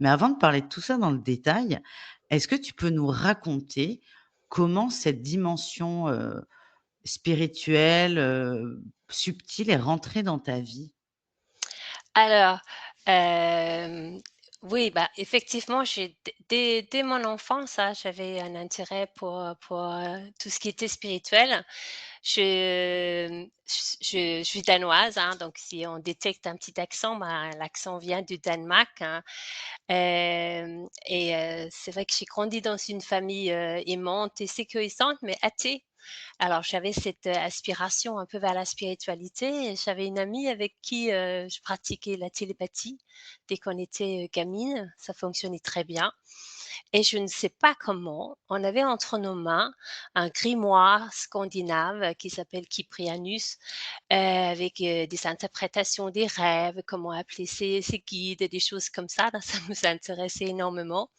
Mais avant de parler de tout ça dans le détail, est-ce que tu peux nous raconter comment cette dimension, spirituelle, subtile est rentrée dans ta vie? Alors, hem, oui, bah, effectivement, j'ai dès mon enfance, hein, j'avais un intérêt pour tout ce qui était spirituel. Je suis danoise, hein, donc si on détecte un petit accent, ben, l'accent vient du Danemark, hein. C'est vrai que j'ai grandi dans une famille, aimante et sécurisante, mais athée. Alors j'avais cette, aspiration un peu vers la spiritualité et j'avais une amie avec qui, je pratiquais la télépathie dès qu'on était, gamine. Ça fonctionnait très bien et je ne sais pas comment, on avait entre nos mains un grimoire scandinave qui s'appelle Kyprianus, avec, des interprétations des rêves, comment appeler ses guides et des choses comme ça. Ça nous intéressait énormément.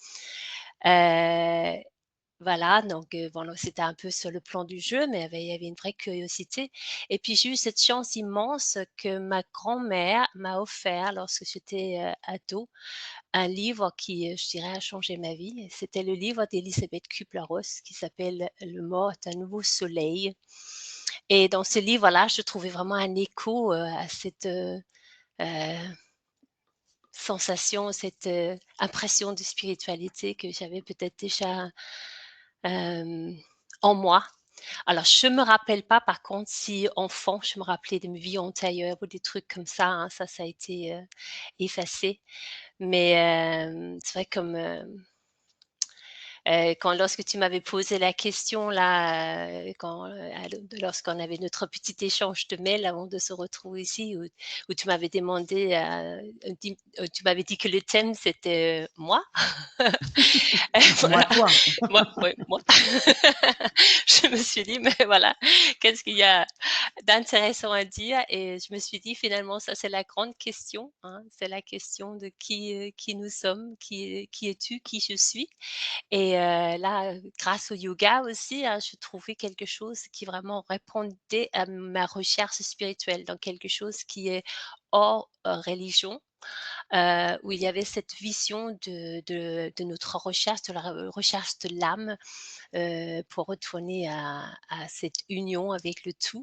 Heu voilà, donc bon, c'était un peu sur le plan du jeu, mais il y avait une vraie curiosité et puis j'ai eu cette chance immense que ma grand-mère m'a offert lorsque j'étais, ado, un livre qui, je dirais a changé ma vie et c'était le livre d'Elisabeth Kübler-Ross qui s'appelle «Le mort est un nouveau soleil» et dans ce livre-là, je trouvais vraiment un écho, à cette, heu, sensation, cette, impression de spiritualité que j'avais peut-être déjà, hem, en moi. Alors je me rappelle pas par contre si enfant, je me rappelais de mes vies antérieures ou des trucs comme ça, hein, ça a été, effacé. Mais, c'est vrai comme, quand lorsque tu m'avais posé la question là, lorsqu'on avait notre petit échange de mails avant de se retrouver ici où tu m'avais demandé, tu m'avais dit que le thème c'était, moi. Moi, Voilà, toi. moi, ouais, moi. Je me suis dit: «Mais voilà, qu'est-ce qu'il y a d'intéressant à dire?» et je me suis dit: «Finalement, ça, c'est la grande question, hein, c'est la question de qui nous sommes, qui es-tu, qui je suis?» et là, grâce au yoga aussi, hein, je trouvais quelque chose qui vraiment répondait à ma recherche spirituelle, donc quelque chose qui est hors, religion, où il y avait cette vision de notre recherche, de la recherche de l'âme, pour retourner à cette union avec le tout.